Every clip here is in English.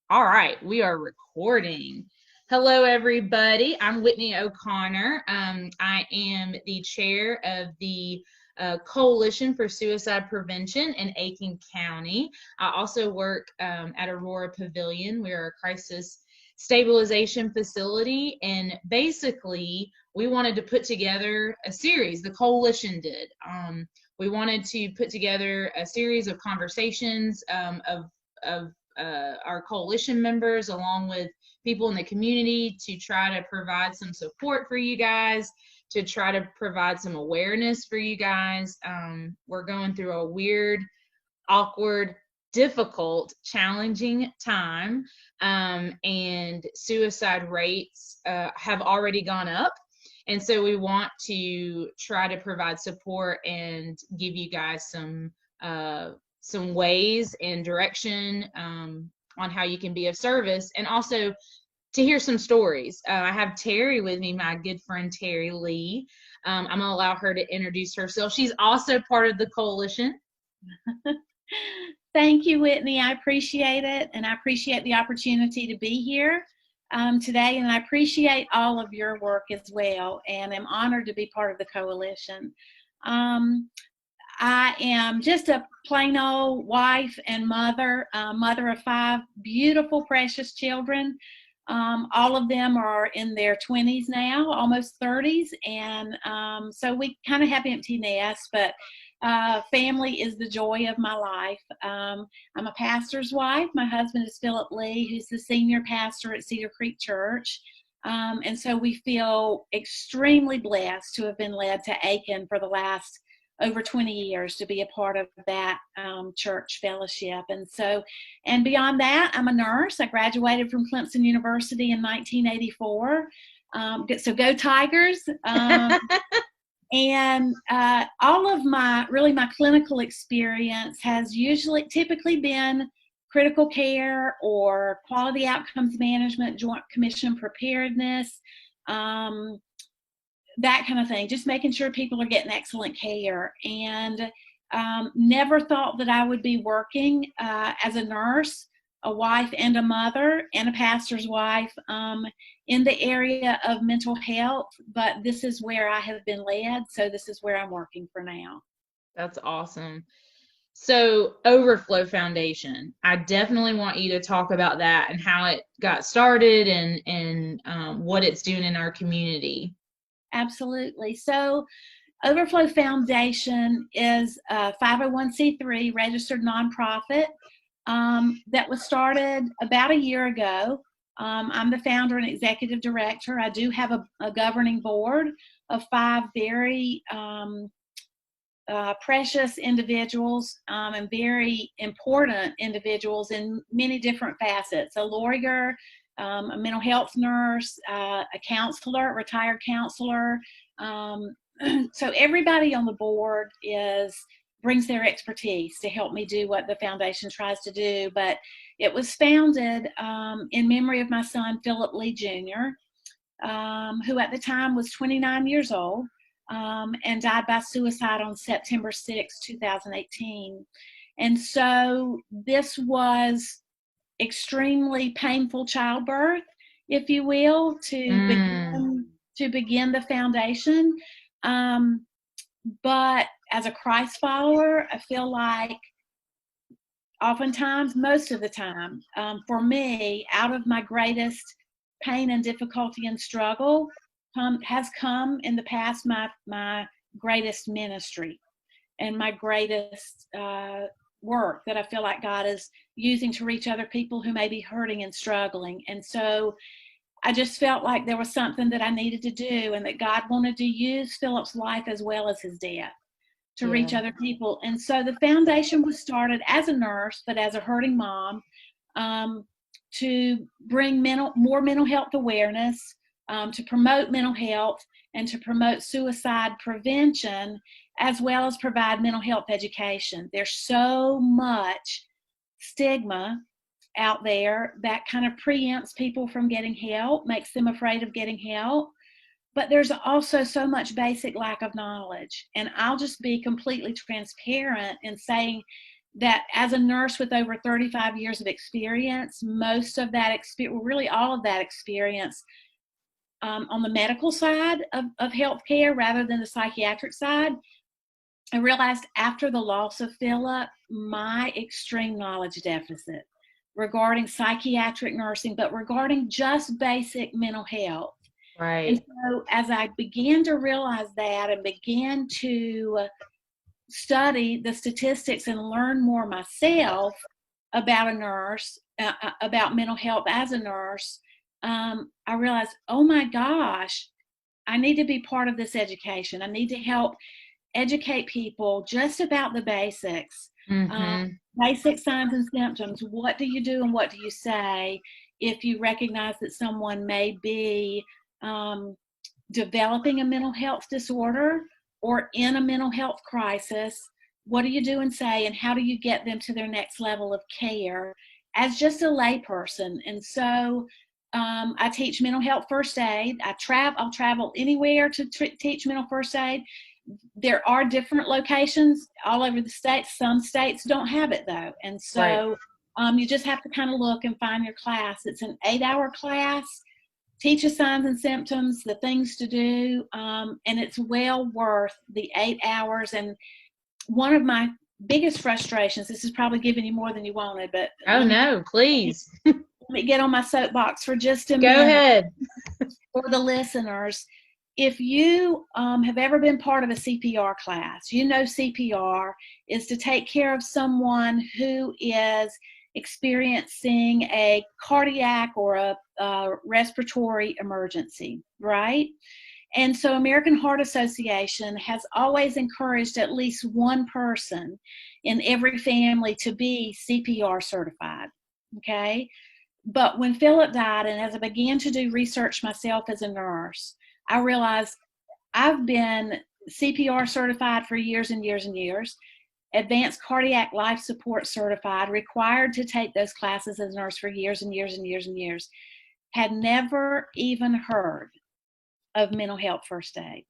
All right, we are recording. Hello, everybody. I'm Whitney O'Conner. I am the chair of the Coalition for Suicide Prevention in Aiken County. I also work at Aurora Pavilion. We are a crisis stabilization facility, and basically, we wanted to put together a series. The coalition did. We wanted to put together a series of conversations of our coalition members, along with people in the community, to try to provide some support for you guys, to try to provide some awareness for you guys. We're going through a weird, awkward, difficult, challenging time, and suicide rates have already gone up. And so we want to try to provide support and give you guys some ways and direction on how you can be of service, and also to hear some stories. I have Terry with me, my good friend Terry Lee. I'm going to allow her to introduce herself. She's also part of the coalition. Thank you, Whitney. I appreciate it, and I appreciate the opportunity to be here today, and I appreciate all of your work as well, and I'm honored to be part of the coalition. I am just a plain old wife and mother, mother of 5 beautiful, precious children. All of them are in their 20s now, almost 30s, and so we kind of have empty nests, but family is the joy of my life. I'm a pastor's wife. My husband is Philip Lee, who's the senior pastor at Cedar Creek Church. And so we feel extremely blessed to have been led to Aiken for the last over 20 years to be a part of that church fellowship. And beyond that, I'm a nurse. I graduated from Clemson University in 1984. So go Tigers. And all of my clinical experience has typically been critical care or quality outcomes management, Joint Commission preparedness, that kind of thing, just making sure people are getting excellent care. And never thought that I would be working as a nurse, a wife and a mother, and a pastor's wife in the area of mental health, but this is where I have been led, so this is where I'm working for now. That's awesome. So, Overflow Foundation, I definitely want you to talk about that and how it got started and what it's doing in our community. Absolutely. So Overflow Foundation is a 501c3 registered nonprofit that was started about a year ago. I'm the founder and executive director. I do have a governing board of 5 very precious individuals and very important individuals in many different facets. A lawyer, a mental health nurse, a counselor, a retired counselor. So everybody on the board brings their expertise to help me do what the foundation tries to do. But it was founded in memory of my son, Philip Lee Jr., who at the time was 29 years old and died by suicide on September 6, 2018. And so this was extremely painful childbirth, if you will, to begin the foundation. But as a Christ follower, I feel like oftentimes, most of the time, for me, out of my greatest pain and difficulty and struggle has come in the past my greatest ministry and my greatest work that I feel like God is using to reach other people who may be hurting and struggling. And so I just felt like there was something that I needed to do, and that God wanted to use Philip's life as well as his death to reach other people. And so the foundation was started as a nurse, but as a hurting mom, to bring more mental health awareness, to promote mental health, and to promote suicide prevention, as well as provide mental health education. There's so much stigma out there that kind of preempts people from getting help, makes them afraid of getting help. But there's also so much basic lack of knowledge. And I'll just be completely transparent in saying that as a nurse with over 35 years of experience, most of that experience, well, really all of that experience, on the medical side of healthcare rather than the psychiatric side, I realized after the loss of Philip, my extreme knowledge deficit regarding psychiatric nursing, but regarding just basic mental health. Right. And so as I began to realize that and began to study the statistics and learn more myself about a nurse, about mental health as a nurse, I realized, oh my gosh, I need to be part of this education. I need to help educate people just about the basics, basic signs and symptoms. What do you do and what do you say if you recognize that someone may be developing a mental health disorder or in a mental health crisis? What do you do and say, and how do you get them to their next level of care as just a layperson? And so I teach mental health first aid. I'll travel anywhere to teach mental first aid. There are different locations all over the states. Some states don't have it though. And so you just have to kind of look and find your class. It's an 8-hour class, teaches signs and symptoms, the things to do, and it's well worth the 8 hours. And one of my biggest frustrations, this is probably giving you more than you wanted, but oh no, please. Let me get on my soapbox for just a minute. Go ahead. For the listeners, if you have ever been part of a CPR class, you know CPR is to take care of someone who is experiencing a cardiac or a respiratory emergency, right? And so American Heart Association has always encouraged at least one person in every family to be CPR certified, okay? But when Philip died, and as I began to do research myself as a nurse, I realized I've been CPR certified for years and years and years, advanced cardiac life support certified, required to take those classes as a nurse for years and years and years and years, had never even heard of mental health first aid.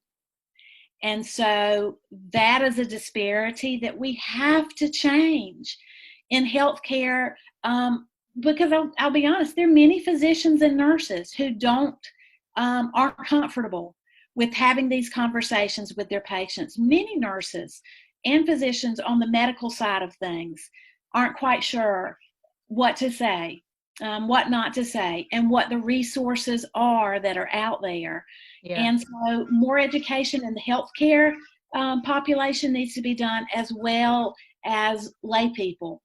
And so that is a disparity that we have to change in healthcare, because I'll be honest, there are many physicians and nurses who aren't comfortable with having these conversations with their patients. Many nurses and physicians on the medical side of things aren't quite sure what to say, what not to say, and what the resources are that are out there. Yeah. And so more education in the healthcare population needs to be done, as well as lay people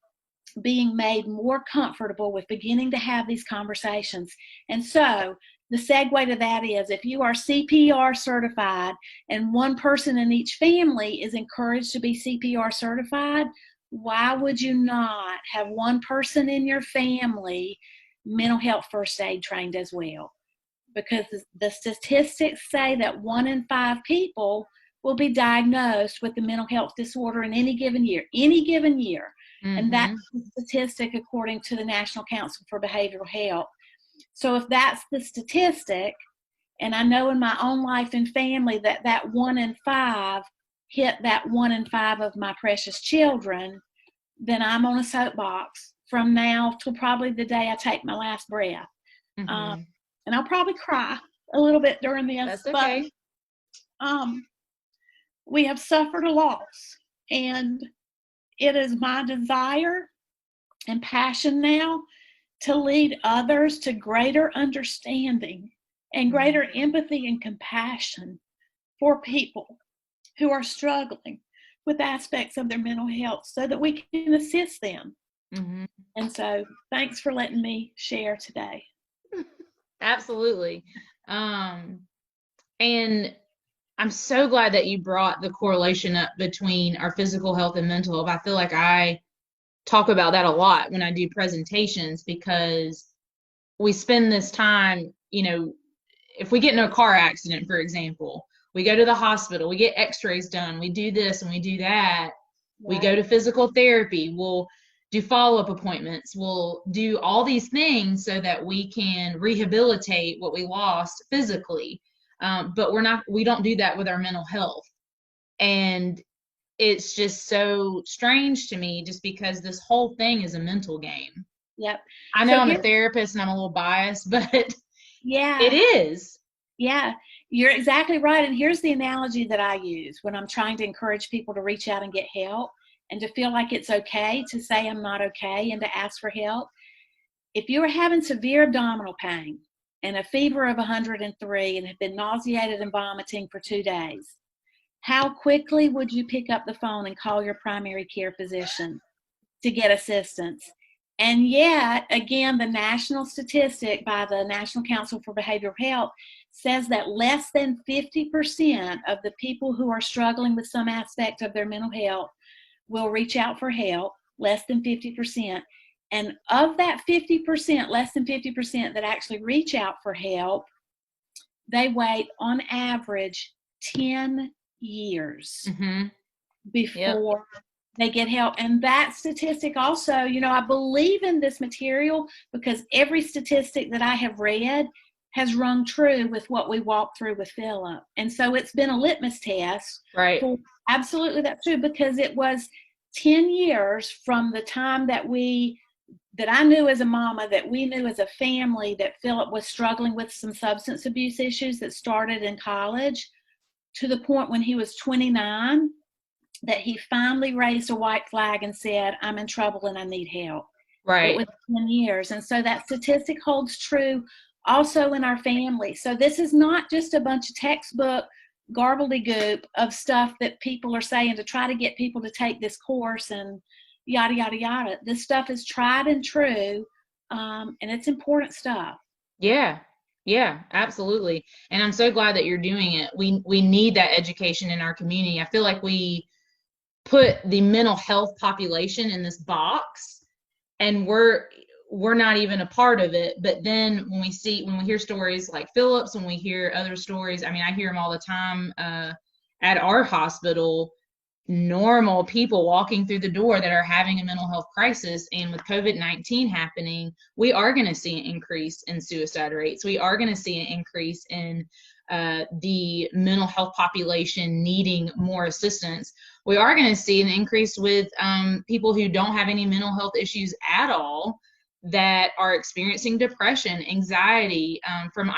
being made more comfortable with beginning to have these conversations. And so the segue to that is, if you are CPR certified and one person in each family is encouraged to be CPR certified, why would you not have one person in your family mental health first aid trained as well? Because the statistics say that 1 in 5 people will be diagnosed with a mental health disorder in any given year. And that's the statistic according to the National Council for Behavioral Health. So if that's the statistic, and I know in my own life and family that 1 in 5 hit that 1 in 5 of my precious children, then I'm on a soapbox from now till probably the day I take my last breath. And I'll probably cry a little bit during this. That's okay. But we have suffered a loss, and it is my desire and passion now to lead others to greater understanding and greater empathy and compassion for people who are struggling with aspects of their mental health, so that we can assist them. And so thanks for letting me share today. Absolutely. And I'm so glad that you brought the correlation up between our physical health and mental health. I feel like I talk about that a lot when I do presentations, because we spend this time, if we get in a car accident, for example, we go to the hospital, we get x-rays done, we do this and we do that. Right. We go to physical therapy, we'll do follow-up appointments, we'll do all these things so that we can rehabilitate what we lost physically. But we don't do that with our mental health. And it's just so strange to me just because this whole thing is a mental game. Yep. I know So I'm a here, therapist and I'm a little biased, but it yeah, is. yeah, you're exactly right. And here's the analogy that I use when I'm trying to encourage people to reach out and get help and to feel like it's okay to say I'm not okay and to ask for help. If you are having severe abdominal pain and a fever of 103 and have been nauseated and vomiting for 2 days, how quickly would you pick up the phone and call your primary care physician to get assistance? And yet, again, the national statistic by the National Council for Behavioral Health says that less than 50% of the people who are struggling with some aspect of their mental health will reach out for help, less than 50%. And of that 50%, less than 50% that actually reach out for help, they wait on average 10 years Mm-hmm. Yep. before they get help. And that statistic also, I believe in this material because every statistic that I have read has rung true with what we walked through with Philip. And so it's been a litmus test Right. for absolutely that's true, because it was 10 years from the time that I knew as a mama, that we knew as a family that Philip was struggling with some substance abuse issues that started in college, to the point when he was 29 that he finally raised a white flag and said, I'm in trouble and I need help. It Right. was 10 years. And so that statistic holds true also in our family. So this is not just a bunch of textbook gobbledygook of stuff that people are saying to try to get people to take this course and yada, yada, yada. This stuff is tried and true, and it's important stuff. Yeah. Yeah, absolutely. And I'm so glad that you're doing it. We need that education in our community. I feel like we put the mental health population in this box and we're not even a part of it. But then when we hear stories like Phillips, when we hear other stories, I mean, I hear them all the time at our hospital, normal people walking through the door that are having a mental health crisis. And with COVID-19 happening, we are going to see an increase in suicide rates. We are going to see an increase in the mental health population needing more assistance. We are going to see an increase with people who don't have any mental health issues at all that are experiencing depression, anxiety from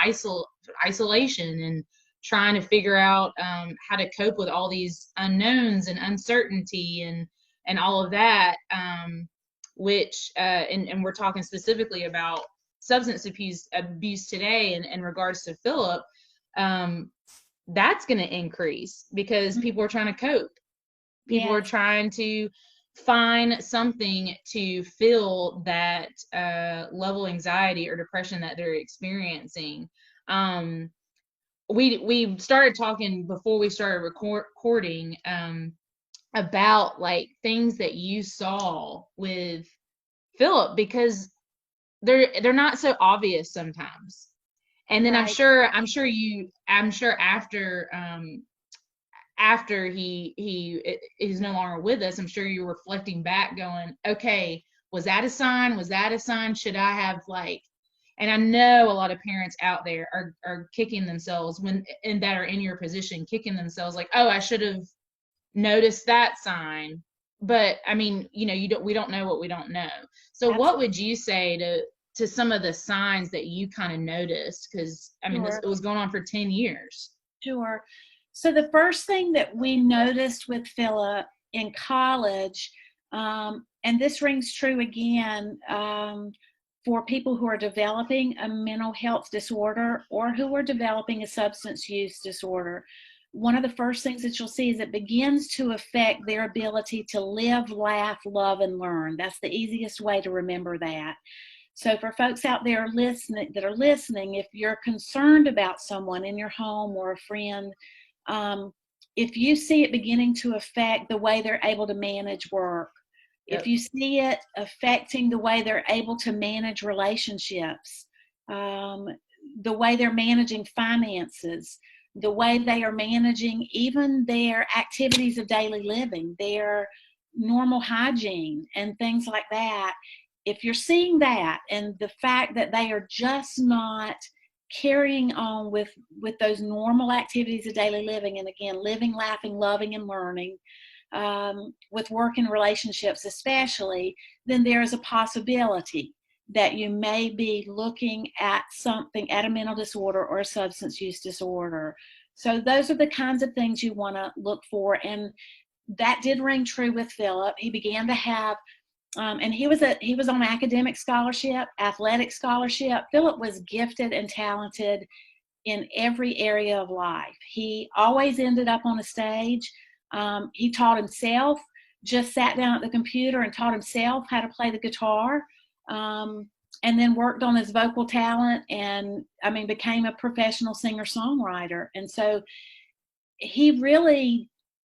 isolation, and trying to figure out how to cope with all these unknowns and uncertainty and all of that, which and we're talking specifically about substance abuse today in regards to Philip. That's going to increase because people are trying to cope. People are Yes. trying to find something to fill that level of anxiety or depression that they're experiencing. We started talking before we started recording about like things that you saw with Philip, because they're not so obvious sometimes. And then Right. I'm sure after he's no longer with us, I'm sure you're reflecting back going, okay, was that a sign? Was that a sign? Should I have like, and I know a lot of parents out there are kicking themselves and that are in your position, kicking themselves like, oh, I should have noticed that sign. But I mean, we don't know what we don't know. So what Absolutely. would you say to some of the signs that you kind of noticed? Because I mean, Sure. it was going on for 10 years. Sure. So the first thing that we noticed with Philip in college, and this rings true again for people who are developing a mental health disorder or who are developing a substance use disorder, one of the first things that you'll see is it begins to affect their ability to live, laugh, love, and learn. That's the easiest way to remember that. So for folks out there listening, if you're concerned about someone in your home or a friend, if you see it beginning to affect the way they're able to manage work, if Yep. you see it affecting the way they're able to manage relationships, the way they're managing finances, the way they are managing even their activities of daily living, their normal hygiene and things like that, if you're seeing that and the fact that they are just not carrying on with those normal activities of daily living, and again, living, laughing, loving, and learning, with work and relationships especially, then there is a possibility that you may be looking at something, at a mental disorder or a substance use disorder. So those are the kinds of things you want to look for. And that did ring true with Philip. He began to have, and he was on academic scholarship, athletic scholarship. Philip was gifted and talented in every area of life. He always ended up on a stage. He taught himself, just sat down at the computer and taught himself how to play the guitar, and then worked on his vocal talent and, became a professional singer-songwriter. And so he really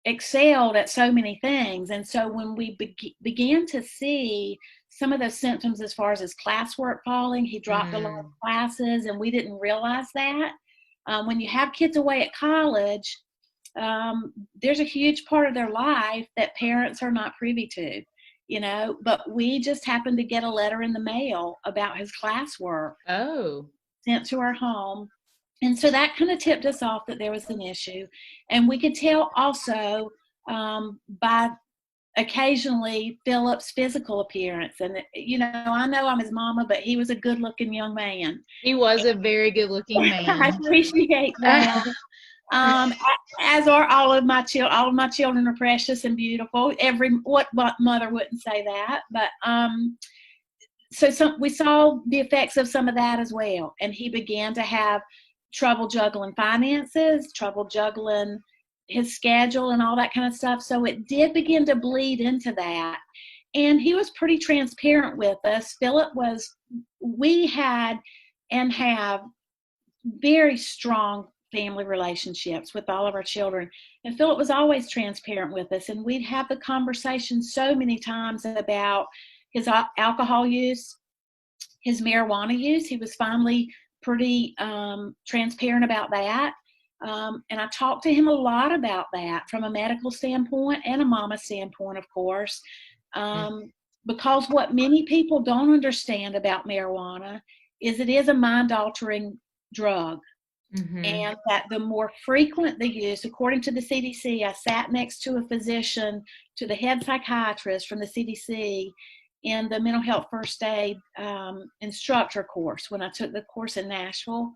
excelled at so many things. And so when we began to see some of those symptoms as far as his classwork falling, he dropped a lot of classes, and we didn't realize that. When you have kids away at college, there's a huge part of their life that parents are not privy to, but we just happened to get a letter in the mail about his classwork sent to our home. And so that kind of tipped us off that there was an issue. And we could tell also by occasionally Philip's physical appearance. And, I know I'm his mama, but he was a good-looking young man. He was a very good-looking man. I appreciate that. As are all of my children. All of my children are precious and beautiful. What mother wouldn't say that? But so we saw the effects of some of that as well. And he began to have trouble juggling finances, trouble juggling his schedule and all that kind of stuff. So it did begin to bleed into that. And he was pretty transparent with us. We had and have very strong family relationships with all of our children. And Philip was always transparent with us. And we'd have the conversation so many times about his alcohol use, his marijuana use. He was finally pretty transparent about that. And I talked to him a lot about that from a medical standpoint and a mama standpoint, of course, because what many people don't understand about marijuana is it is a mind-altering drug. And that the more frequent the use, according to the CDC, I sat next to a physician, to the head psychiatrist from the CDC, in the mental health first aid instructor course when I took the course in Nashville.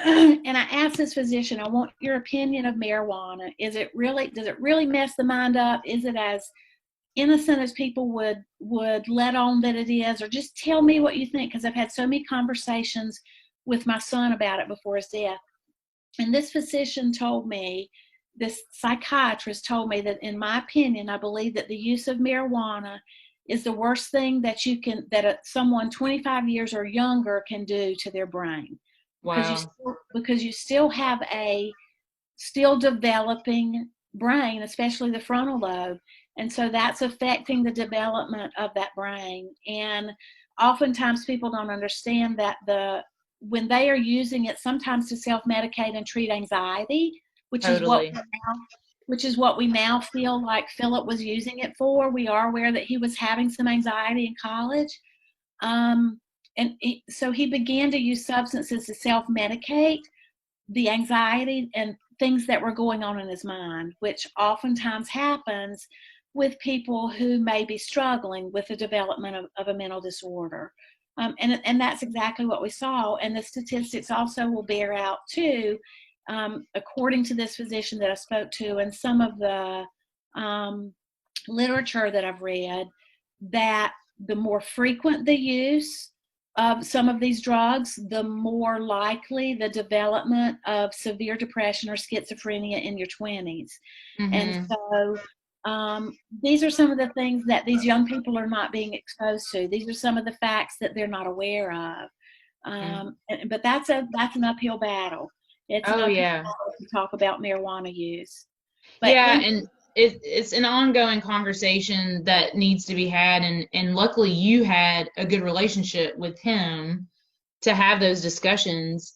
And I asked this physician, I want your opinion of marijuana. Does it really mess the mind up? Is it as innocent as people would let on that it is? Or just tell me what you think, because I've had so many conversations with my son about it before his death. And this psychiatrist told me that, in my opinion, I believe that the use of marijuana is the worst thing that someone 25 years or younger can do to their brain. Wow. Because you still have a still developing brain, especially the frontal lobe. And so that's affecting the development of that brain. And oftentimes people don't understand that when they are using it sometimes to self-medicate and treat anxiety, which is what we now feel like Philip was using it for. We are aware that he was having some anxiety in college. So he began to use substances to self-medicate the anxiety and things that were going on in his mind, which oftentimes happens with people who may be struggling with the development of a mental disorder. And that's exactly what we saw. And the statistics also will bear out too, according to this physician that I spoke to and some of the literature that I've read, that the more frequent the use of some of these drugs, the more likely the development of severe depression or schizophrenia in your 20s. And so these are some of the things that these young people are not being exposed to. These are some of the facts that they're not aware of. But that's an uphill battle. It's an uphill battle to talk about marijuana use. But and it's an ongoing conversation that needs to be had. And luckily you had a good relationship with him to have those discussions.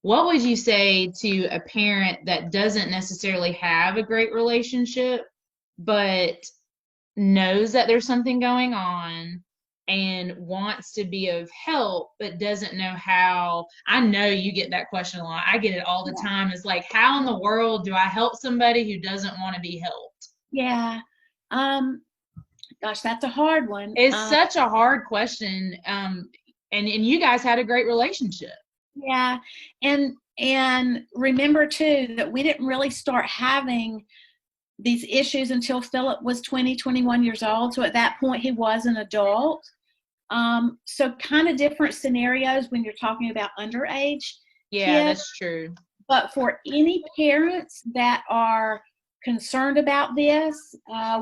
What would you say to a parent that doesn't necessarily have a great relationship, but knows that there's something going on and wants to be of help, but doesn't know how? I know you get that question a lot. I get it all the time. It's like, how in the world do I help somebody who doesn't want to be helped? Yeah. Gosh, that's a hard one. It's such a hard question. And you guys had a great relationship. Yeah. And remember too that we didn't really start having these issues until Philip was 20, 21 years old. So at that point he was an adult. So kind of different scenarios when you're talking about underage Yeah, kids. that's true. But for any parents that are concerned about this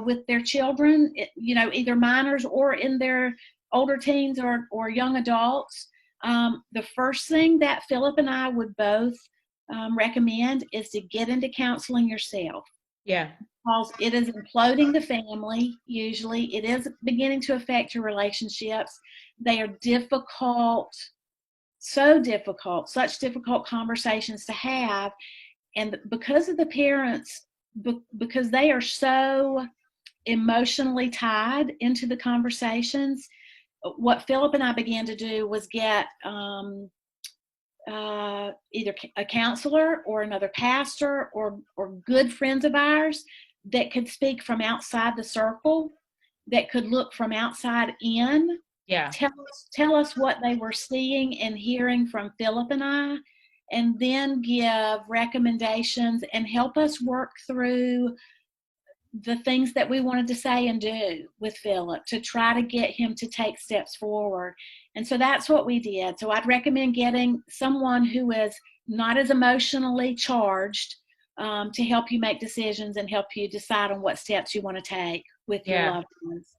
with their children, either minors or in their older teens or young adults, the first thing that Philip and I would both recommend is to get into counseling yourself. Yeah. Because it is imploding the family, usually. It is beginning to affect your relationships. They are difficult, so difficult, such difficult conversations to have. And because of the parents, because they are so emotionally tied into the conversations, what Philip and I began to do was get either a counselor or another pastor or good friends of ours that could speak from outside the circle, that could look from outside in. Yeah. Tell us what they were seeing and hearing from Philip and I, and then give recommendations and help us work through the things that we wanted to say and do with Philip to try to get him to take steps forward. And so that's what we did. So I'd recommend getting someone who is not as emotionally charged to help you make decisions and help you decide on what steps you want to take with your loved ones.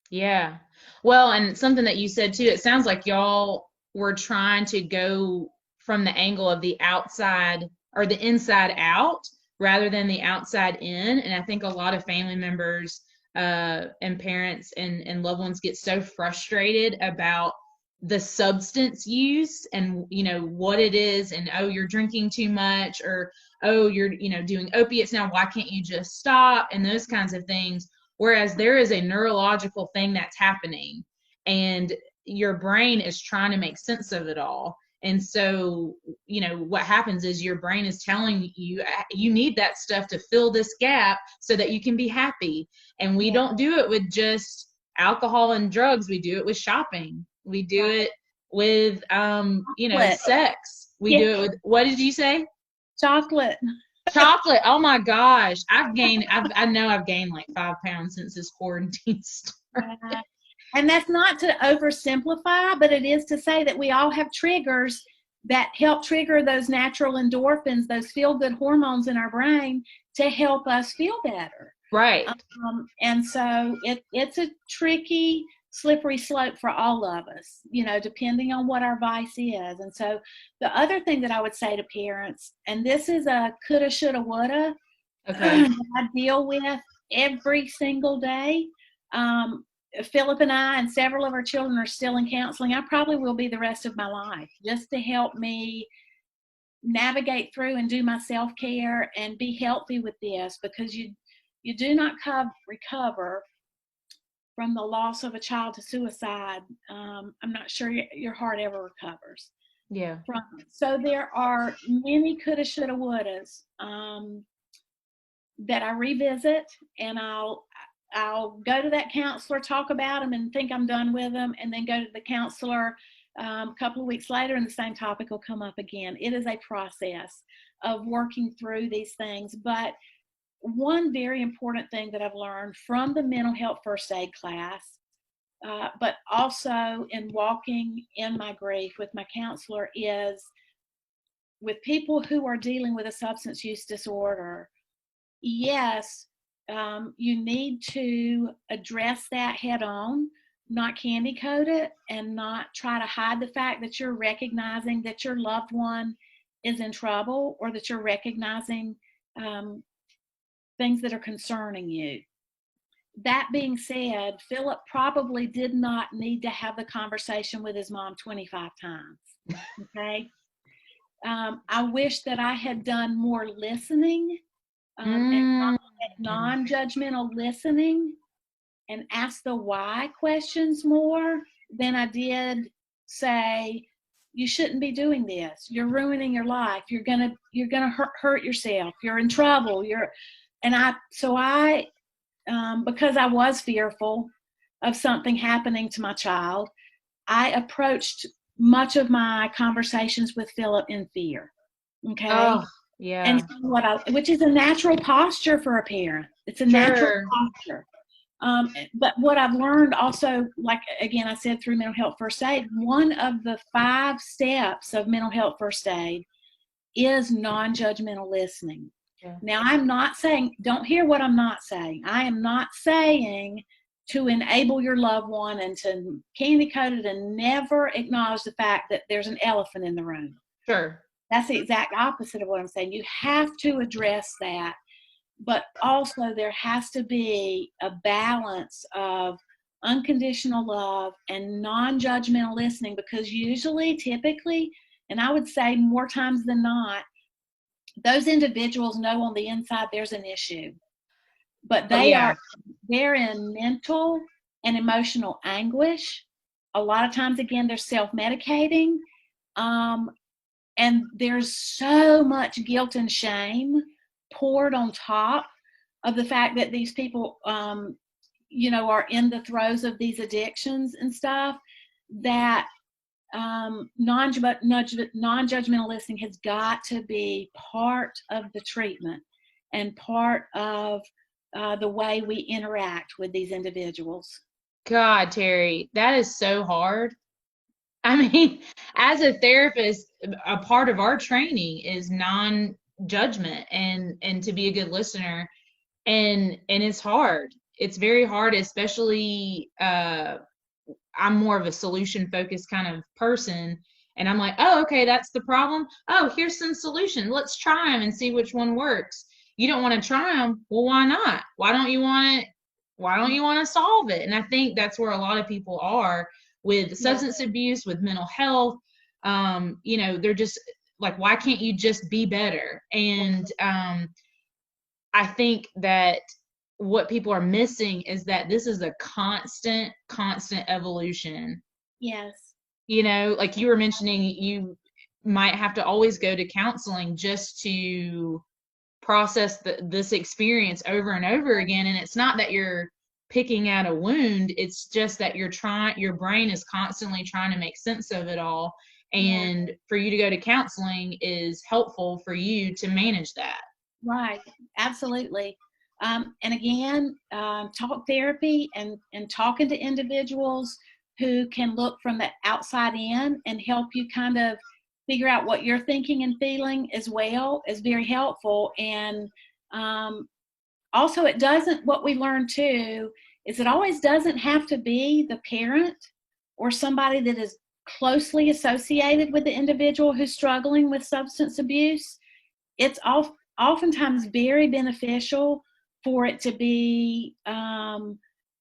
Yeah. Well, and something that you said too, it sounds like y'all were trying to go from the angle of the outside or the inside out rather than the outside in. And I think a lot of family members and parents and loved ones get so frustrated about the substance use and what it is, and oh, you're drinking too much, or oh, you're doing opiates now, why can't you just stop, and those kinds of things. Whereas there is a neurological thing that's happening and your brain is trying to make sense of it all. And so, what happens is your brain is telling you, you need that stuff to fill this gap so that you can be happy. And we don't do it with just alcohol and drugs. We do it with shopping. We do it with, sex. We do it with, what did you say? Chocolate. Chocolate. Oh my gosh. I know I've gained like 5 pounds since this quarantine started. Yeah. And that's not to oversimplify, but it is to say that we all have triggers that help trigger those natural endorphins, those feel-good hormones in our brain to help us feel better. Right. And so it's a tricky, slippery slope for all of us, depending on what our vice is. And so the other thing that I would say to parents, and this is a coulda, shoulda, woulda, that I deal with every single day. Philip and I and several of our children are still in counseling. I probably will be the rest of my life, just to help me navigate through and do my self-care and be healthy with this, because you do not recover from the loss of a child to suicide. I'm not sure your heart ever recovers. Yeah. So there are many coulda, shoulda, wouldas that I revisit, and I'll go to that counselor, talk about them, and think I'm done with them, and then go to the counselor a couple of weeks later, and the same topic will come up again. It is a process of working through these things. But one very important thing that I've learned from the mental health first aid class, but also in walking in my grief with my counselor, is with people who are dealing with a substance use disorder, yes, you need to address that head on, not candy coat it, and not try to hide the fact that you're recognizing that your loved one is in trouble, or that you're recognizing things that are concerning you. That being said, Philip probably did not need to have the conversation with his mom 25 times. Okay. I wish that I had done more listening, and non-judgmental listening, and asked the why questions more than I did say, you shouldn't be doing this. You're ruining your life. You're gonna hurt yourself. You're in trouble. I because I was fearful of something happening to my child, I approached much of my conversations with Philip in fear. Okay. Oh, yeah. And which is a natural posture for a parent. It's a natural Sure. posture. But what I've learned also, like, again, I said through mental health first aid, one of the 5 steps of mental health first aid is non-judgmental listening. Yeah. Now, I'm not saying, don't hear what I'm not saying. I am not saying to enable your loved one and to candy coat it and never acknowledge the fact that there's an elephant in the room. Sure. That's the exact opposite of what I'm saying. You have to address that, but also there has to be a balance of unconditional love and non-judgmental listening, because usually, typically, and I would say more times than not, those individuals know on the inside there's an issue, but Oh, yeah. they're in mental and emotional anguish. A lot of times, again, they're self-medicating. And there's so much guilt and shame poured on top of the fact that these people, are in the throes of these addictions and stuff, that non-judgmental listening has got to be part of the treatment and part of the way we interact with these individuals. God, Terry, that is so hard. I mean, as a therapist, a part of our training is non-judgment and to be a good listener. And it's hard. It's very hard, especially I'm more of a solution focused kind of person. And I'm like, oh, okay, that's the problem. Oh, here's some solution. Let's try them and see which one works. You don't want to try them. Well, why not? Why don't you want it? Why don't you want to solve it? And I think that's where a lot of people are with substance abuse, with mental health. They're just like, why can't you just be better? And I think that what people are missing is that this is a constant evolution. Yes. Like you were mentioning, you might have to always go to counseling just to process this experience over and over again. And it's not that you're picking at a wound, it's just that your brain is constantly trying to make sense of it all. And for you to go to counseling is helpful for you to manage that. Right, absolutely. And again, talk therapy and talking to individuals who can look from the outside in and help you kind of figure out what you're thinking and feeling as well is very helpful. And also, what we learn too is it always doesn't have to be the parent or somebody that is closely associated with the individual who's struggling with substance abuse. It's oftentimes very beneficial for it to be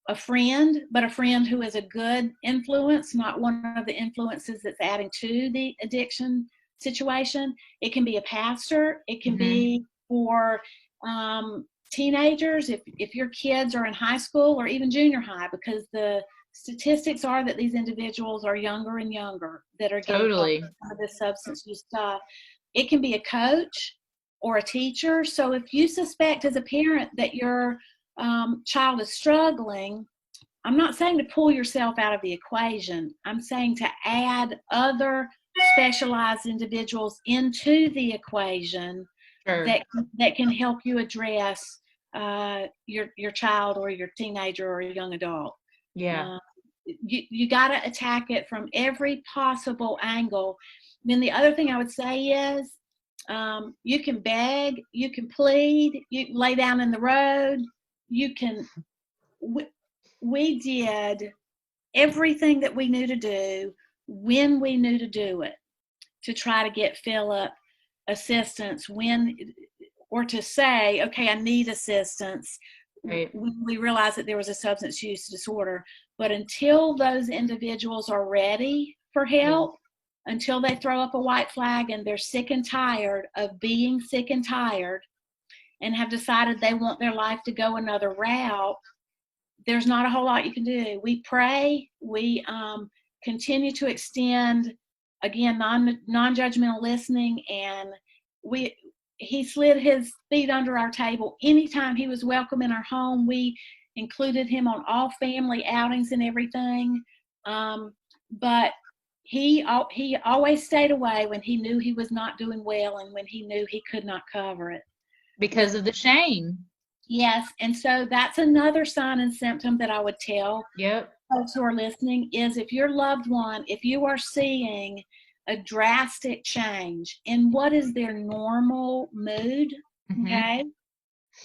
a friend, but a friend who is a good influence, not one of the influences that's adding to the addiction situation. It can be a pastor. It can be for teenagers, if your kids are in high school or even junior high, because the statistics are that these individuals are younger and younger that are getting some of this substance use stuff. It can be a coach or a teacher. So if you suspect as a parent that your child is struggling, I'm not saying to pull yourself out of the equation. I'm saying to add other specialized individuals into the equation that can help you address your child or your teenager or young adult. Yeah. You got to attack it from every possible angle. Then the other thing I would say is you can beg, you can plead, you can lay down in the road. We did everything that we knew to do when we knew to do it to try to get Philip assistance or to say, okay, I need assistance. Right. When we realized that there was a substance use disorder. But until those individuals are ready for help, until they throw up a white flag and they're sick and tired of being sick and tired and have decided they want their life to go another route, there's not a whole lot you can do. We pray, we continue to extend, again, non-judgmental listening, and he slid his feet under our table anytime he was welcome in our home. We included him on all family outings and everything. But he always stayed away when he knew he was not doing well and when he knew he could not cover it. Because of the shame. Yes, and so that's another sign and symptom that I would tell folks who are listening is if your loved one, if you are seeing a drastic change in what is their normal mood, okay,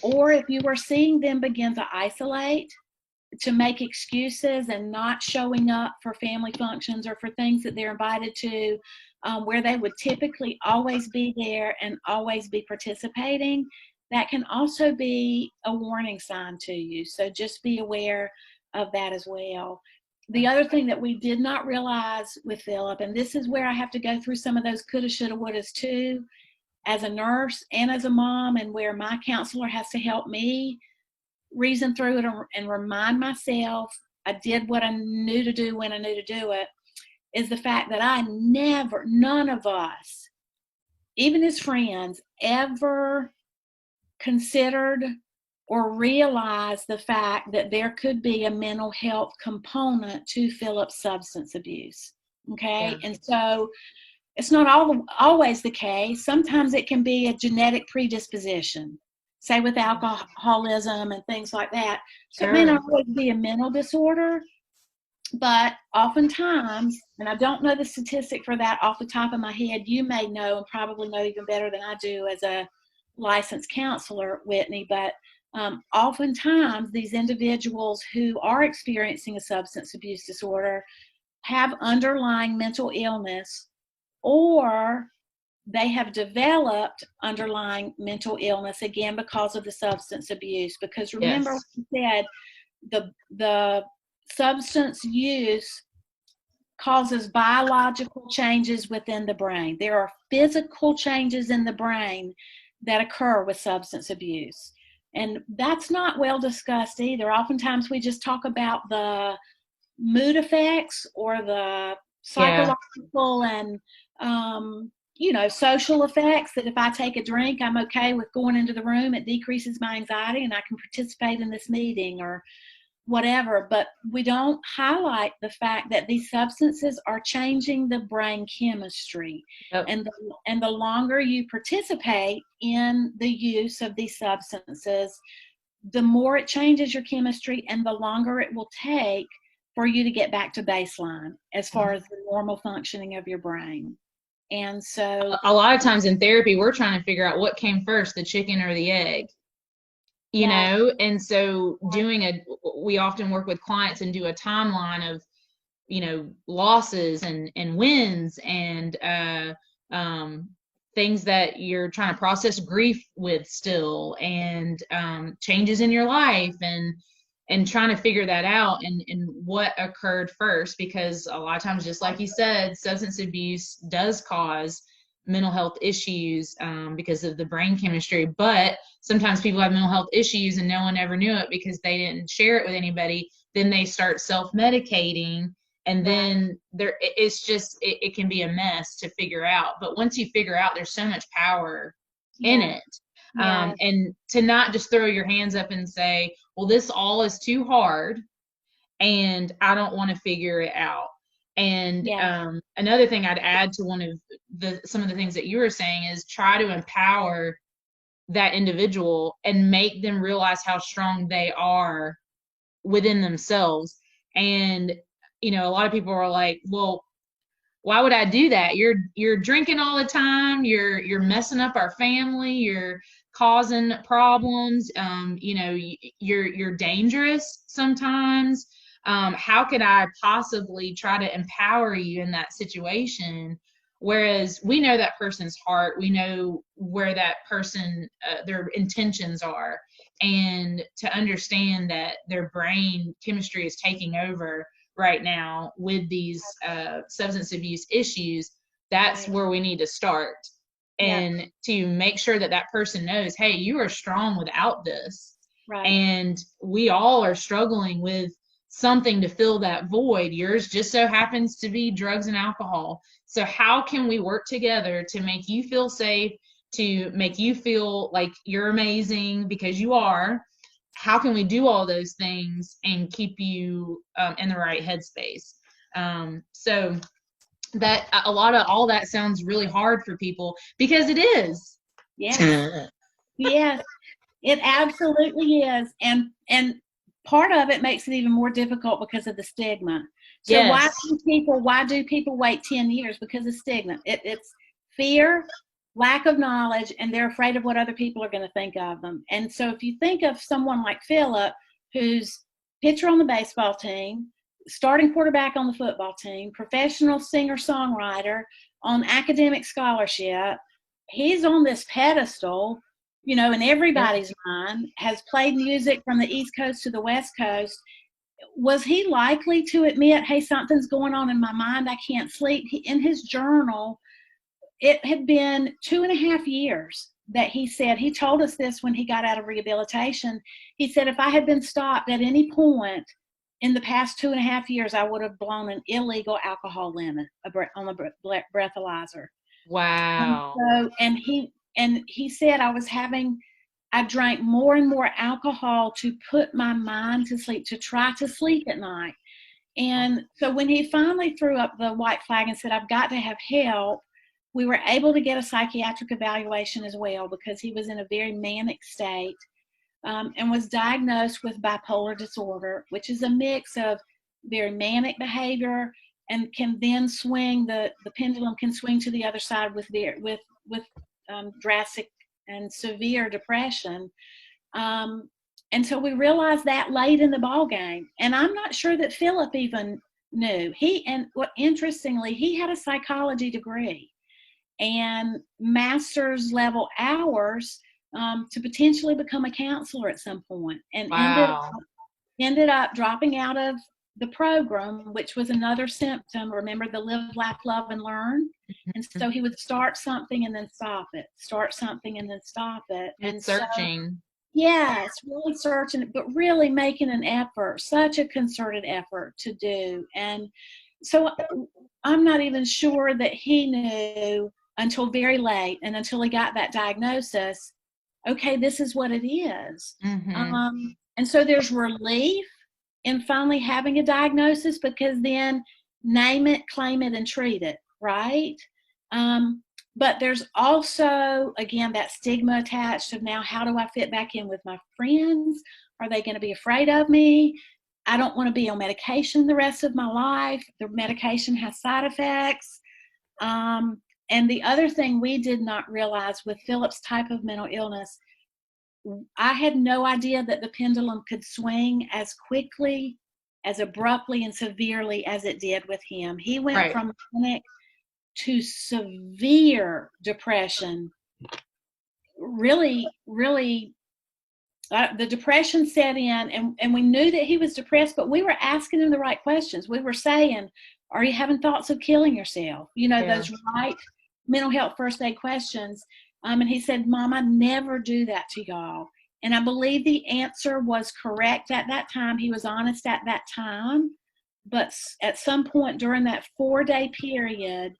or if you are seeing them begin to isolate, to make excuses and not showing up for family functions or for things that they're invited to, where they would typically always be there and always be participating, that can also be a warning sign to you. So just be aware of that as well. The other thing that we did not realize with Philip, and this is where I have to go through some of those coulda, shoulda, wouldas too, as a nurse and as a mom, and where my counselor has to help me reason through it and remind myself I did what I knew to do when I knew to do it, is the fact that none of us, even as friends, ever considered or realized the fact that there could be a mental health component to Philip's substance abuse. Okay. And so it's not always the case. Sometimes it can be a genetic predisposition, say with alcoholism and things like that. So it may not always be a mental disorder, but oftentimes, and I don't know the statistic for that off the top of my head, you may know and probably know even better than I do as a licensed counselor, Whitney, but oftentimes these individuals who are experiencing a substance abuse disorder have underlying mental illness, or they have developed underlying mental illness, again, because of the substance abuse. Because remember what you said, the substance use causes biological changes within the brain. There are physical changes in the brain that occur with substance abuse. And that's not well discussed either. Oftentimes we just talk about the mood effects or the psychological and social effects, that if I take a drink, I'm okay with going into the room, it decreases my anxiety and I can participate in this meeting or whatever. But we don't highlight the fact that these substances are changing the brain chemistry. And the longer you participate in the use of these substances, the more it changes your chemistry and the longer it will take for you to get back to baseline as far as the normal functioning of your brain. And so a lot of times in therapy, we're trying to figure out what came first, the chicken or the egg, you know? And so we often work with clients and do a timeline of, losses and wins and things that you're trying to process grief with still, and changes in your life, and trying to figure that out and what occurred first, because a lot of times, just like you said, substance abuse does cause mental health issues because of the brain chemistry. But sometimes people have mental health issues and no one ever knew it because they didn't share it with anybody. Then they start self-medicating, and then it can be a mess to figure out. But once you figure out, there's so much power in it. And to not just throw your hands up and say, well, this all is too hard and I don't want to figure it out. And another thing I'd add to some of the things that you were saying is try to empower that individual and make them realize how strong they are within themselves. And, a lot of people are like, well, why would I do that? You're drinking all the time. You're messing up our family. You're causing problems. You're dangerous sometimes. How could I possibly try to empower you in that situation? Whereas we know that person's heart, we know where that person, their intentions are, and to understand that their brain chemistry is taking over right now with these substance abuse issues, that's where we need to start. And to make sure that that person knows, hey, you are strong without this. And we all are struggling with something to fill that void. Yours just so happens to be drugs and alcohol. So how can we work together to make you feel safe, to make you feel like you're amazing, because you are. How can we do all those things and keep you in the right headspace? So that a lot of all that sounds really hard for people, because it is. Yes. Yes, it absolutely is. And part of it makes it even more difficult because of the stigma. So Yes. why do people wait 10 years? Because of stigma. It's fear, lack of knowledge, and they're afraid of what other people are going to think of them. And so if you think of someone like Philip, who's pitcher on the baseball team, starting quarterback on the football team, professional singer-songwriter on academic scholarship, he's on this pedestal, you know, in everybody's mind, has played music from the East Coast to the West Coast. Was he likely to admit, hey, something's going on in my mind, I can't sleep? In his journal, it had been 2.5 years that he said, he told us this when he got out of rehabilitation. He said, if I had been stopped at any point in the past 2.5 years, I would have blown an illegal alcohol limit on the breathalyzer. Wow. And he said, I drank more and more alcohol to put my mind to sleep, to try to sleep at night. And so when he finally threw up the white flag and said, I've got to have help, we were able to get a psychiatric evaluation as well, because he was in a very manic state, and was diagnosed with bipolar disorder, which is a mix of very manic behavior and can then swing, the pendulum can swing to the other side with drastic and severe depression. And so we realized that late in the ball game. And I'm not sure that Philip even knew. Interestingly, he had a psychology degree and master's level hours to potentially become a counselor at some point, and Wow. ended up dropping out of the program, which was another symptom. Remember the live, laugh, love, and learn? And so he would start something and then stop it, start something and then stop it. It's searching. Yeah, it's really searching, but really making an effort, such a concerted effort to do. And so I'm not even sure that he knew until very late, and until he got that diagnosis, okay, this is what it is. And so there's relief in finally having a diagnosis, because then name it, claim it, and treat it, right? But there's also, again, that stigma attached of, now how do I fit back in with my friends? Are they going to be afraid of me? I don't want to be on medication the rest of my life. The medication has side effects. And the other thing we did not realize with Philip's type of mental illness, I had no idea that the pendulum could swing as quickly, as abruptly, and severely as it did with him. He went from manic to severe depression. Really, really, the depression set in, and we knew that he was depressed, but we were asking him the right questions. We were saying, are you having thoughts of killing yourself? You know, those right mental health first aid questions. And he said, Mom, I never do that to y'all. And I believe the answer was correct at that time. He was honest at that time. But at some point during that 4-day period,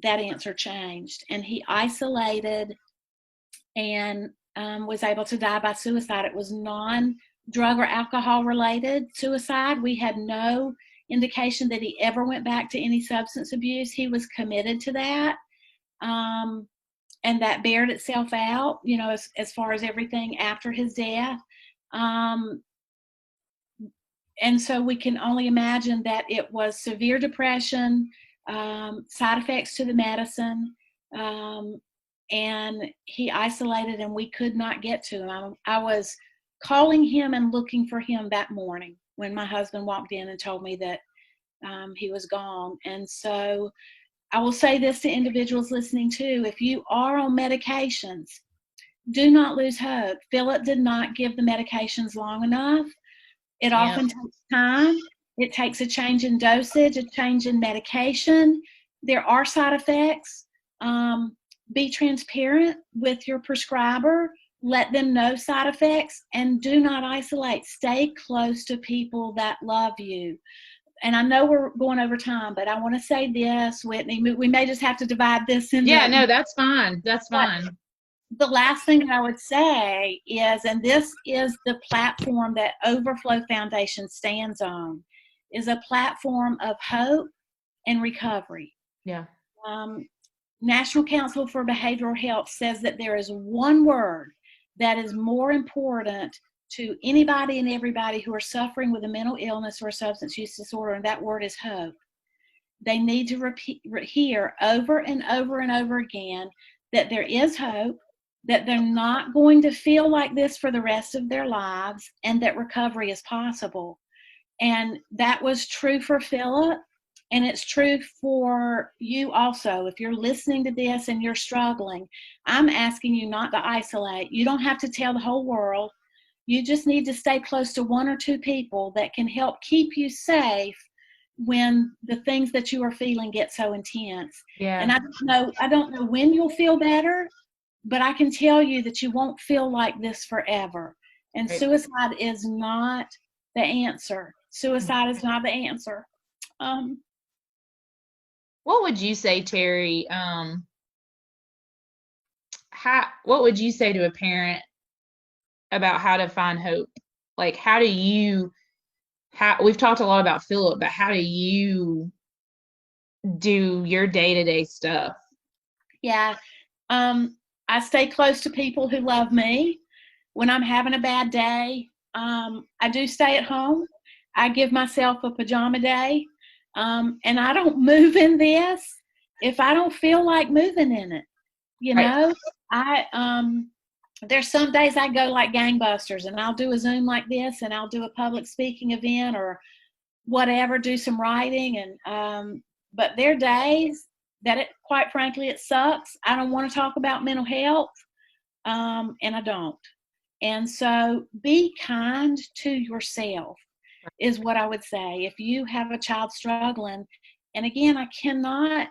that answer changed. And he isolated and was able to die by suicide. It was non-drug or alcohol related suicide. We had no indication that he ever went back to any substance abuse. He was committed to that. And that bared itself out, you know, as far as everything after his death. And so we can only imagine that it was severe depression, side effects to the medicine, and he isolated, and we could not get to him. I was calling him and looking for him that morning when my husband walked in and told me that he was gone. And so I will say this to individuals listening too: if you are on medications, do not lose hope. Philip did not give the medications long enough. It often takes time. It takes a change in dosage, a change in medication. There are side effects. Be transparent with your prescriber. Let them know side effects, and do not isolate. Stay close to people that love you. And I know we're going over time, but I want to say this, Whitney. We may just have to divide this into. Yeah, no, that's fine. That's fine. the last thing that I would say is, and this is the platform that Overflow Foundation stands on, is a platform of hope and recovery. Yeah. Um, National Council for Behavioral Health says that there is one word that is more important to anybody and everybody who are suffering with a mental illness or a substance use disorder, and that word is hope. They need to hear over and over and over again that there is hope, that they're not going to feel like this for the rest of their lives, and that recovery is possible. And that was true for Philip, and it's true for you also. If you're listening to this and you're struggling, I'm asking you not to isolate. You don't have to tell the whole world. You just need to stay close to one or two people that can help keep you safe when the things that you are feeling get so intense. Yeah. And I don't know when you'll feel better, but I can tell you that you won't feel like this forever. And Right. suicide is not the answer. Suicide is not the answer. What would you say, Terry? What would you say to a parent about how to find hope? Like, we've talked a lot about Philip, but how do you do your day-to-day stuff? Yeah. I stay close to people who love me. When I'm having a bad day, I do stay at home. I give myself a pajama day. And I don't move in this if I don't feel like moving in it. You Right. know, there's some days I go like gangbusters, and I'll do a Zoom like this, and I'll do a public speaking event or whatever, do some writing. And but there are days that quite frankly, it sucks. I don't want to talk about mental health, and I don't. And so be kind to yourself is what I would say. If you have a child struggling, and again, I cannot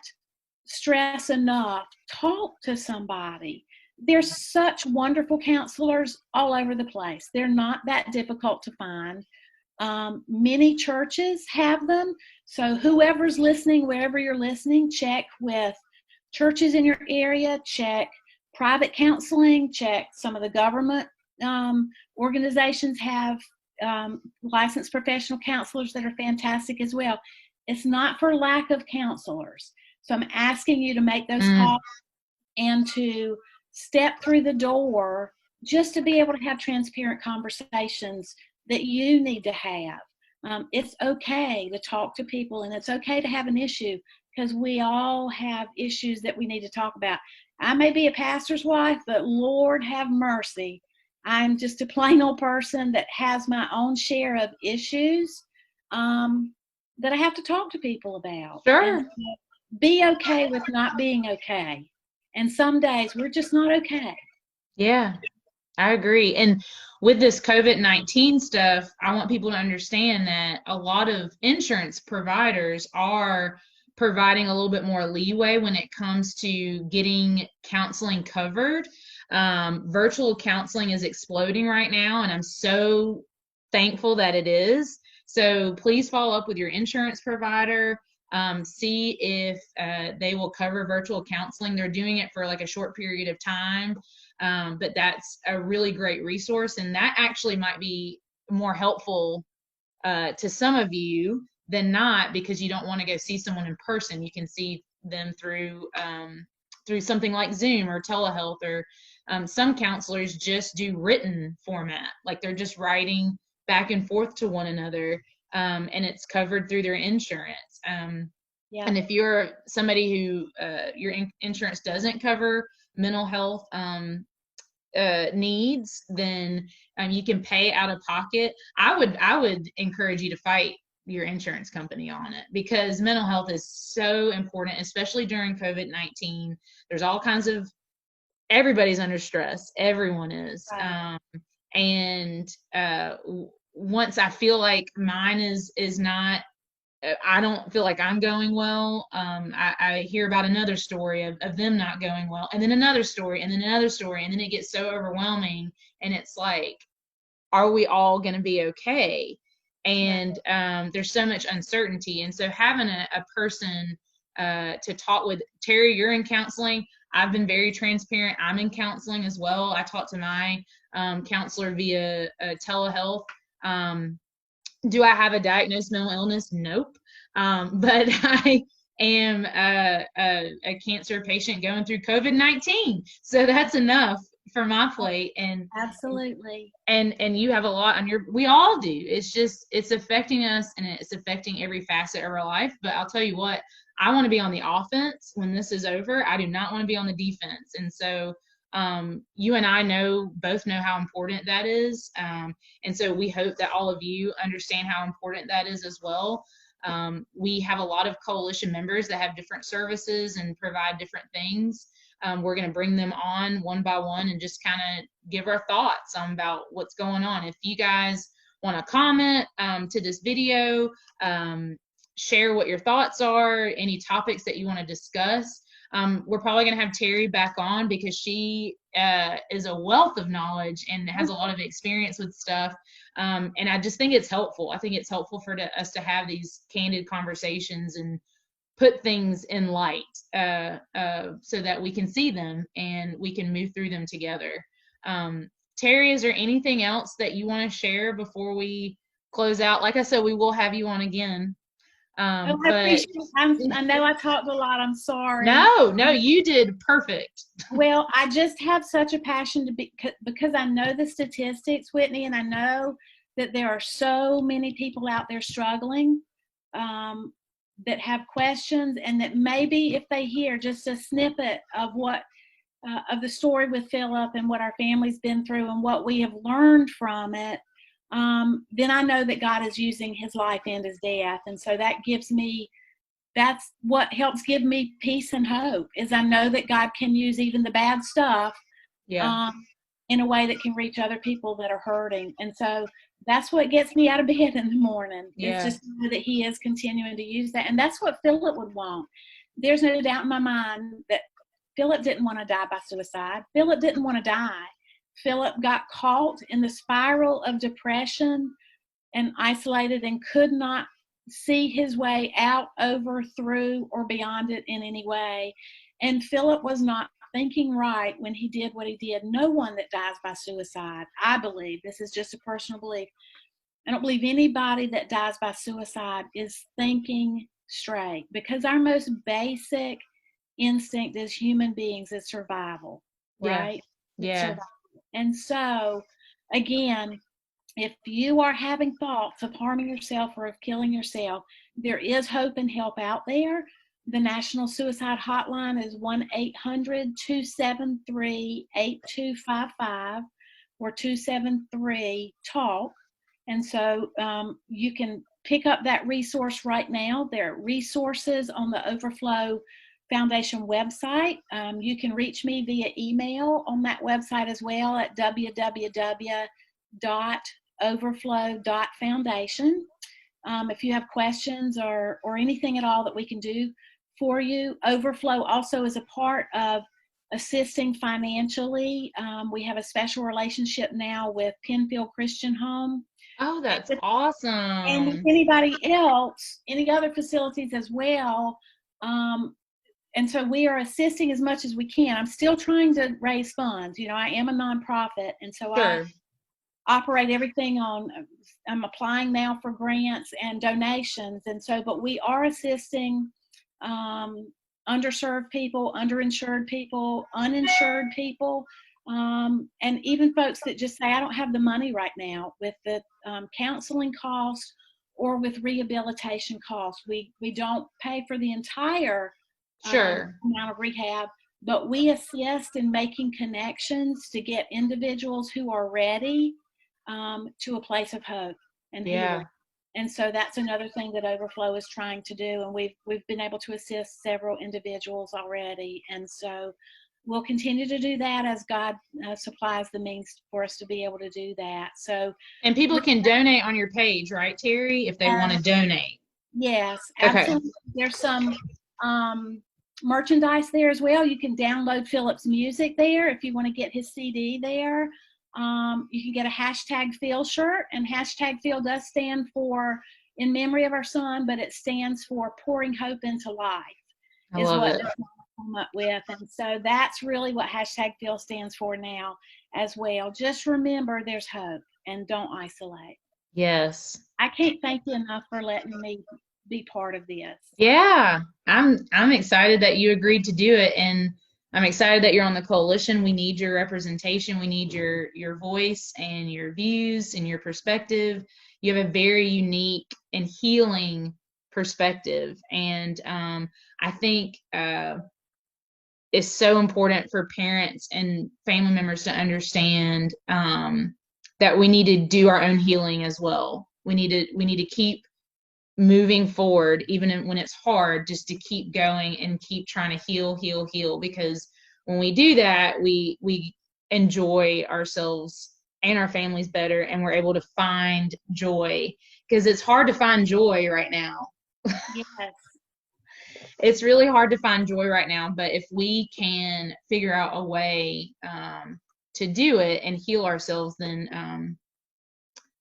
stress enough, talk to somebody. There's such wonderful counselors all over the place. They're not that difficult to find. Many churches have them. So whoever's listening, wherever you're listening, check with churches in your area, check private counseling, check some of the government organizations have licensed professional counselors that are fantastic as well. It's not for lack of counselors. So I'm asking you to make those calls and to step through the door just to be able to have transparent conversations that you need to have. It's okay to talk to people, and it's okay to have an issue, because we all have issues that we need to talk about. I may be a pastor's wife, but Lord have mercy, I'm just a plain old person that has my own share of issues that I have to talk to people about. Sure. And be okay with not being okay. And some days we're just not okay. Yeah, I agree. And with this COVID-19 stuff, I want people to understand that a lot of insurance providers are providing a little bit more leeway when it comes to getting counseling covered. Virtual counseling is exploding right now, and I'm so thankful that it is. So please follow up with your insurance provider. See if they will cover virtual counseling. They're doing it for like a short period of time, but that's a really great resource, and that actually might be more helpful to some of you than not, because you don't want to go see someone in person. You can see them through something like Zoom or telehealth, or some counselors just do written format, like they're just writing back and forth to one another, and it's covered through their insurance. Yeah. And if you're somebody who your insurance doesn't cover mental health needs, then you can pay out of pocket. I would encourage you to fight your insurance company on it, because mental health is so important, especially during COVID-19. There's all kinds of, everybody's under stress. Everyone is. Right. And once I feel like mine is not, I don't feel like I'm going well, I hear about another story of them not going well, and then another story, and then another story, and then it gets so overwhelming, and it's like, are we all going to be okay? And there's so much uncertainty, and so having a person to talk with Terry. You're in counseling. I've been very transparent. I'm in counseling as well. I talk to my counselor via telehealth. Do I have a diagnosed mental illness? Nope. But I am a cancer patient going through COVID-19. So that's enough for my plate. And Absolutely. And you have a lot on your, we all do. It's affecting us, and it's affecting every facet of our life. But I'll tell you what, I want to be on the offense when this is over. I do not want to be on the defense. And so you and I both know how important that is. And so we hope that all of you understand how important that is as well. We have a lot of coalition members that have different services and provide different things. We're going to bring them on one by one and just kind of give our thoughts about what's going on. If you guys want to comment to this video, share what your thoughts are, any topics that you want to discuss. We're probably going to have Terry back on because she is a wealth of knowledge and has a lot of experience with stuff. And I just think it's helpful. I think it's helpful for us to have these candid conversations and put things in light so that we can see them and we can move through them together. Terry, is there anything else that you want to share before we close out? Like I said, we will have you on again. I appreciate it. I know I talked a lot. I'm sorry. No, you did perfect. Well, I just have such a passion to be, because I know the statistics, Whitney, and I know that there are so many people out there struggling that have questions, and that maybe if they hear just a snippet of what of the story with Philip and what our family's been through and what we have learned from it, then I know that God is using his life and his death. And so that's what helps give me peace and hope, is I know that God can use even the bad stuff in a way that can reach other people that are hurting. And so that's what gets me out of bed in the morning. It's just to know that he is continuing to use that. And that's what Philip would want. There's no doubt in my mind that Philip didn't want to die by suicide. Philip didn't want to die. Philip got caught in the spiral of depression and isolated and could not see his way out, over, through, or beyond it in any way. And Philip was not thinking right when he did what he did. No one that dies by suicide, I believe, this is just a personal belief, I don't believe anybody that dies by suicide is thinking straight, because our most basic instinct as human beings is survival, right? Yeah. And so, again, if you are having thoughts of harming yourself or of killing yourself, there is hope and help out there. The National Suicide Hotline is 1-800-273-8255 or 273-TALK. And so you can pick up that resource right now. There are resources on the Overflow Foundation website. You can reach me via email on that website as well at www.overflow.foundation. If you have questions or anything at all that we can do for you. Overflow also is a part of assisting financially. We have a special relationship now with Penfield Christian Home. Oh, that's awesome. And with anybody else, any other facilities as well. And so we are assisting as much as we can. I'm still trying to raise funds. You know, I am a nonprofit, and so I operate everything on, I'm applying now for grants and donations. And so, but we are assisting underserved people, underinsured people, uninsured people, and even folks that just say, I don't have the money right now with the counseling costs or with rehabilitation costs. We don't pay for the entire amount of rehab, but we assist in making connections to get individuals who are ready to a place of hope and healing. And so that's another thing that Overflow is trying to do, and we've been able to assist several individuals already. And so we'll continue to do that as God supplies the means for us to be able to do that. So, and people can donate on your page, right, Terry, if they want to donate? Yes, absolutely. Okay. There's some merchandise there as well. You can download Philip's music there if you want to get his CD there. You can get a #Phil shirt, and #Phil does stand for in memory of our son, but it stands for pouring hope into life. I is love what it. they're trying to come up with. And so that's really what hashtag Feel stands for now as well. Just remember there's hope and don't isolate. Yes. I can't thank you enough for letting me be part of this. Yeah, I'm excited that you agreed to do it, and I'm excited that you're on the coalition. We need your representation. We need your voice and your views and your perspective. You have a very unique and healing perspective, and I think it's so important for parents and family members to understand that we need to do our own healing as well. We need to keep moving forward, even when it's hard, just to keep going and keep trying to heal, because when we do that, we enjoy ourselves and our families better, and we're able to find joy, because it's hard to find joy right now. Yes. It's really hard to find joy right now, but if we can figure out a way to do it and heal ourselves, then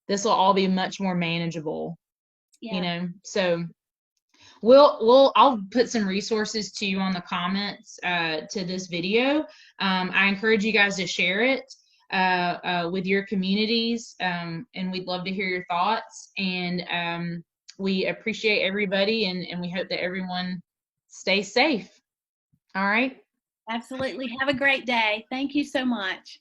this will all be much more manageable, Yeah. So I'll put some resources to you on the comments to this video. I encourage you guys to share it with your communities, and we'd love to hear your thoughts. And we appreciate everybody, and we hope that everyone stays safe. All right. Absolutely. Have a great day. Thank you so much.